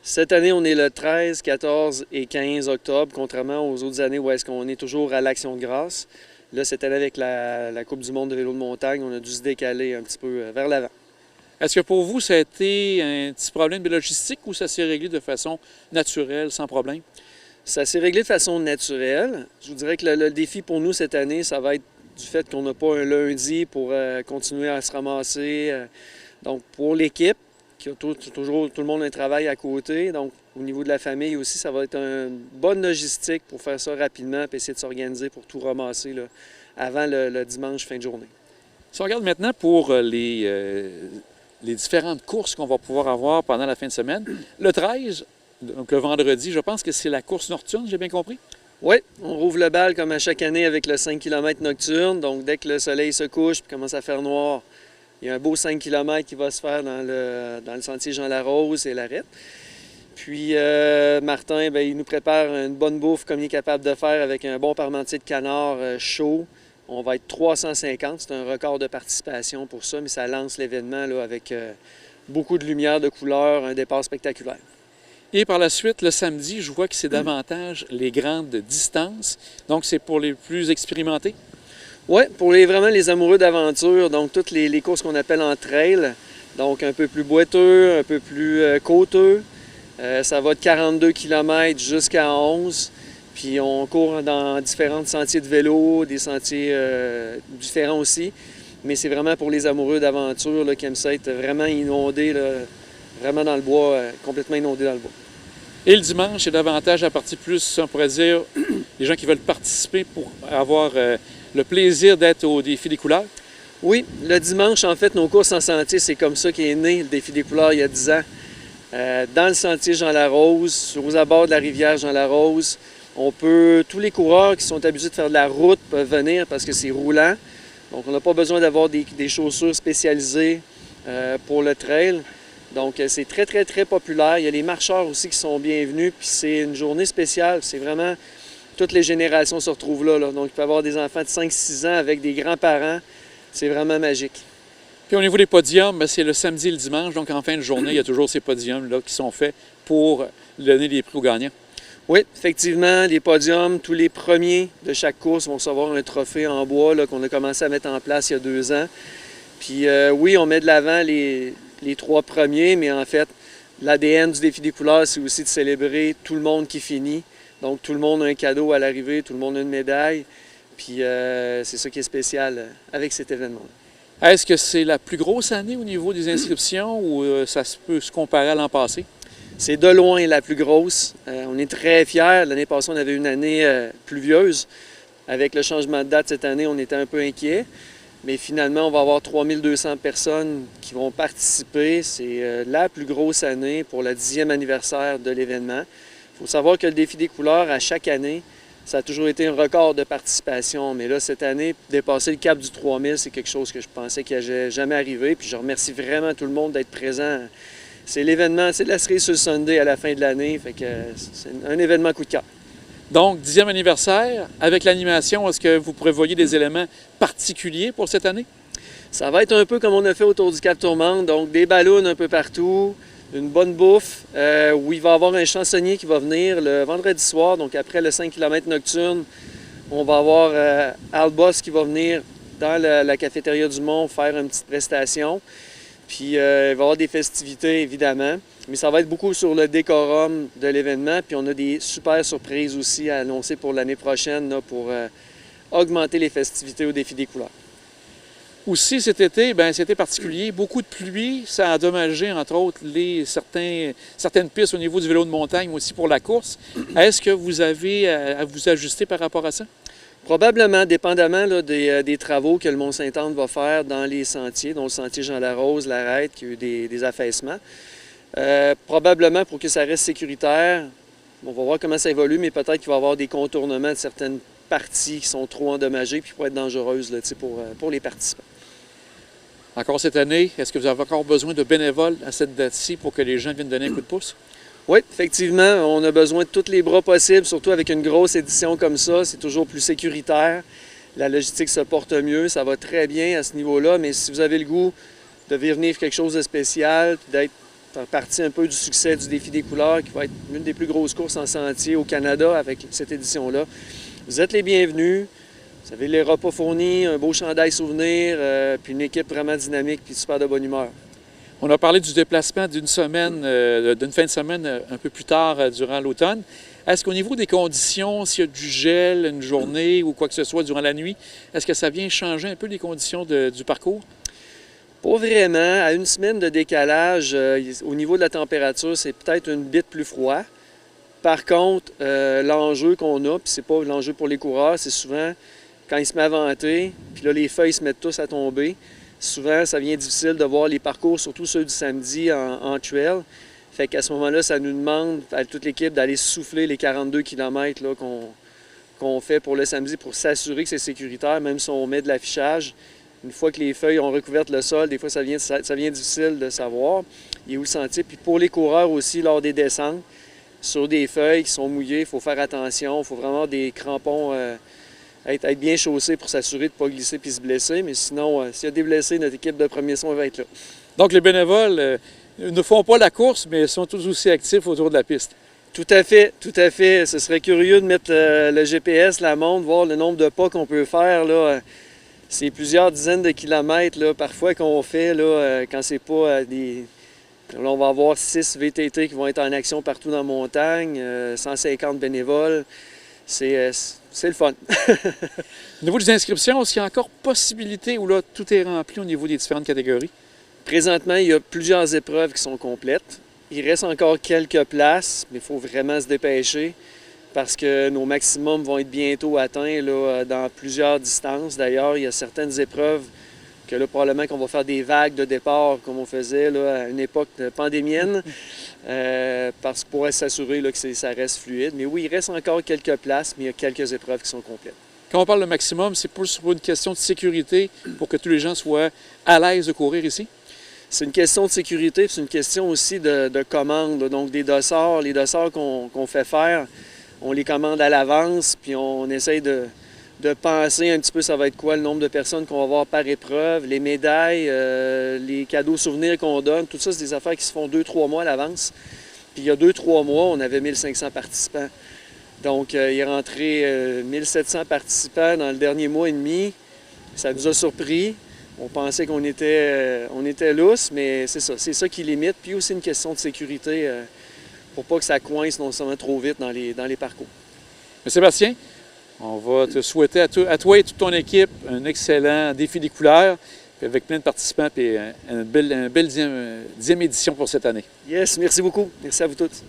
Cette année, on est le 13, 14 et 15 octobre, contrairement aux autres années où est-ce qu'on est toujours à l'Action de grâce. Là, cette année, avec la Coupe du monde de vélo de montagne, on a dû se décaler un petit peu vers l'avant. Est-ce que pour vous, ça a été un petit problème de logistique ou ça s'est réglé de façon naturelle, sans problème? Ça s'est réglé de façon naturelle. Je vous dirais que le défi pour nous cette année, ça va être du fait qu'on n'a pas un lundi pour continuer à se ramasser. Donc, pour l'équipe, qui a toujours tout le monde a un travail à côté. Donc, au niveau de la famille aussi, ça va être une bonne logistique pour faire ça rapidement et essayer de s'organiser pour tout ramasser là, avant le dimanche fin de journée. Si on regarde maintenant pour les différentes courses qu'on va pouvoir avoir pendant la fin de semaine, le 13, donc le vendredi, je pense que c'est la course nocturne, j'ai bien compris? Oui, on rouvre le bal comme à chaque année avec le 5 km nocturne. Donc, dès que le soleil se couche et commence à faire noir, il y a un beau 5 km qui va se faire dans le sentier Jean-Larose et l'Arête. Puis, Martin, bien, il nous prépare une bonne bouffe comme il est capable de faire avec un bon parmentier de canard chaud. On va être 350, c'est un record de participation pour ça, mais ça lance l'événement là, avec beaucoup de lumière, de couleurs, un départ spectaculaire. Et par la suite, le samedi, je vois que c'est davantage les grandes distances. Donc, c'est pour les plus expérimentés? Oui, pour vraiment les amoureux d'aventure, donc toutes les courses qu'on appelle en trail, donc un peu plus boiteux, un peu plus côteux. Ça va de 42 km jusqu'à 11. Puis on court dans différents sentiers de vélo, des sentiers différents aussi. Mais c'est vraiment pour les amoureux d'aventure qui aiment ça être vraiment inondés, là, vraiment dans le bois, complètement inondés dans le bois. Et le dimanche, c'est davantage à partir plus, on pourrait dire, les gens qui veulent participer pour avoir le plaisir d'être au défi des couleurs? Oui, le dimanche, en fait, nos courses en sentier, c'est comme ça qu'est né le défi des couleurs il y a 10 ans. Dans le sentier Jean-Larose, aux abords de la rivière Jean-Larose, tous les coureurs qui sont habitués de faire de la route peuvent venir parce que c'est roulant. Donc, on n'a pas besoin d'avoir des chaussures spécialisées pour le trail. Donc, c'est très, très, très populaire. Il y a les marcheurs aussi qui sont bienvenus. Puis, c'est une journée spéciale. C'est vraiment... Toutes les générations se retrouvent là. Donc, il peut y avoir des enfants de 5-6 ans avec des grands-parents. C'est vraiment magique. Puis, au niveau des podiums, c'est le samedi et le dimanche. Donc, en fin de journée, il y a toujours ces podiums-là qui sont faits pour donner des prix aux gagnants. Oui, effectivement, les podiums, tous les premiers de chaque course vont recevoir un trophée en bois qu'on a commencé à mettre en place il y a 2 ans. Puis oui, on met de l'avant les 3 premiers, mais en fait, l'ADN du défi des couleurs, c'est aussi de célébrer tout le monde qui finit. Donc, tout le monde a un cadeau à l'arrivée, tout le monde a une médaille. Puis c'est ça qui est spécial avec cet événement-là. Est-ce que c'est la plus grosse année au niveau des inscriptions ou ça peut se comparer à l'an passé? C'est de loin la plus grosse. On est très fiers. L'année passée, on avait une année pluvieuse. Avec le changement de date cette année, on était un peu inquiets. Mais finalement, on va avoir 3200 personnes qui vont participer. C'est la plus grosse année pour le 10e anniversaire de l'événement. Il faut savoir que le défi des couleurs, à chaque année, ça a toujours été un record de participation. Mais là, cette année, dépasser le cap du 3000, c'est quelque chose que je pensais qu'il n'allait jamais arriver. Puis je remercie vraiment tout le monde d'être présent. C'est l'événement, c'est de la cerise sur le Sunday à la fin de l'année. Fait que c'est un événement coup de cœur. Donc, 10e anniversaire, avec l'animation, est-ce que vous prévoyez des éléments particuliers pour cette année? Ça va être un peu comme on a fait autour du Cap Tourmente, donc des ballons un peu partout, une bonne bouffe, où il va y avoir un chansonnier qui va venir le vendredi soir, donc après le 5 km nocturne, on va avoir Albos qui va venir dans la cafétéria du Mont faire une petite prestation. Puis il va y avoir des festivités, évidemment. Mais ça va être beaucoup sur le décorum de l'événement. Puis on a des super surprises aussi à annoncer pour l'année prochaine là, pour augmenter les festivités au défi des couleurs. Aussi, cet été, bien, c'était particulier. Beaucoup de pluie. Ça a endommagé, entre autres, certaines pistes au niveau du vélo de montagne, mais aussi pour la course. Est-ce que vous avez à vous ajuster par rapport à ça? Probablement, dépendamment là, des travaux que le Mont-Sainte-Anne va faire dans les sentiers, dont le sentier Jean-Larose, l'Arête, qui a eu des affaissements. Probablement, pour que ça reste sécuritaire, on va voir comment ça évolue, mais peut-être qu'il va y avoir des contournements de certaines parties qui sont trop endommagées puis qui pourraient être dangereuses là, pour les participants. Encore cette année, est-ce que vous avez encore besoin de bénévoles à cette date-ci pour que les gens viennent donner un coup de pouce? Oui, effectivement, on a besoin de tous les bras possibles, surtout avec une grosse édition comme ça. C'est toujours plus sécuritaire. La logistique se porte mieux, ça va très bien à ce niveau-là, mais si vous avez le goût de venir vivre quelque chose de spécial, d'être faire partie un peu du succès du Défi des couleurs, qui va être une des plus grosses courses en sentier au Canada avec cette édition-là. Vous êtes les bienvenus. Vous avez les repas fournis, un beau chandail souvenir, puis une équipe vraiment dynamique puis super de bonne humeur. On a parlé du déplacement d'une semaine, d'une fin de semaine un peu plus tard durant l'automne. Est-ce qu'au niveau des conditions, s'il y a du gel une journée ou quoi que ce soit durant la nuit, est-ce que ça vient changer un peu les conditions du parcours? Pas vraiment. À une semaine de décalage, au niveau de la température, c'est peut-être une bite plus froid. Par contre, l'enjeu qu'on a, puis c'est pas l'enjeu pour les coureurs, c'est souvent quand il se met à venter, puis là, les feuilles se mettent tous à tomber. Souvent, ça devient difficile de voir les parcours, surtout ceux du samedi en trail. Fait qu'à ce moment-là, ça nous demande à toute l'équipe d'aller souffler les 42 km là, qu'on fait pour le samedi pour s'assurer que c'est sécuritaire, même si on met de l'affichage. Une fois que les feuilles ont recouvert le sol, des fois, ça devient difficile de savoir. Il est où le sentier. Puis pour les coureurs aussi, lors des descentes, sur des feuilles qui sont mouillées, il faut faire attention. Il faut vraiment des crampons, être bien chaussés pour s'assurer de ne pas glisser puis se blesser. Mais sinon, s'il y a des blessés, notre équipe de premier soin va être là. Donc les bénévoles ne font pas la course, mais sont tous aussi actifs autour de la piste. Tout à fait, tout à fait. Ce serait curieux de mettre le GPS, la montre, voir le nombre de pas qu'on peut faire, là. C'est plusieurs dizaines de kilomètres là, parfois qu'on fait là, quand c'est pas des... Là, on va avoir 6 VTT qui vont être en action partout dans la montagne, 150 bénévoles. C'est le fun. Au niveau des inscriptions, est-ce qu'il y a encore possibilité où là, tout est rempli au niveau des différentes catégories? Présentement, il y a plusieurs épreuves qui sont complètes. Il reste encore quelques places, mais il faut vraiment se dépêcher parce que nos maximums vont être bientôt atteints là, dans plusieurs distances. D'ailleurs, il y a certaines épreuves que là, probablement qu'on va faire des vagues de départ comme on faisait là, à une époque pandémienne, parce qu'on pourrait s'assurer là, que ça reste fluide. Mais oui, il reste encore quelques places, mais il y a quelques épreuves qui sont complètes. Quand on parle de maximum, c'est plus pour une question de sécurité pour que tous les gens soient à l'aise de courir ici? C'est une question de sécurité, puis c'est une question aussi de commande. Là. Donc des dossards, les dossards qu'on fait faire, on les commande à l'avance, puis on essaye de penser un petit peu ça va être quoi le nombre de personnes qu'on va avoir par épreuve, les médailles, les cadeaux souvenirs qu'on donne, tout ça, c'est des affaires qui se font 2-3 mois à l'avance. Puis il y a 2-3 mois, on avait 1500 participants. Donc il est rentré 1700 participants dans le dernier mois et demi. Ça nous a surpris. On pensait qu'on était lousse, mais c'est ça qui limite. Puis aussi une question de sécurité pour pas que ça coince non seulement trop vite dans les parcours. Mais Sébastien, on va te souhaiter à toi et toute ton équipe un excellent défi des couleurs, avec plein de participants et une belle 10e édition pour cette année. Yes, merci beaucoup. Merci à vous tous.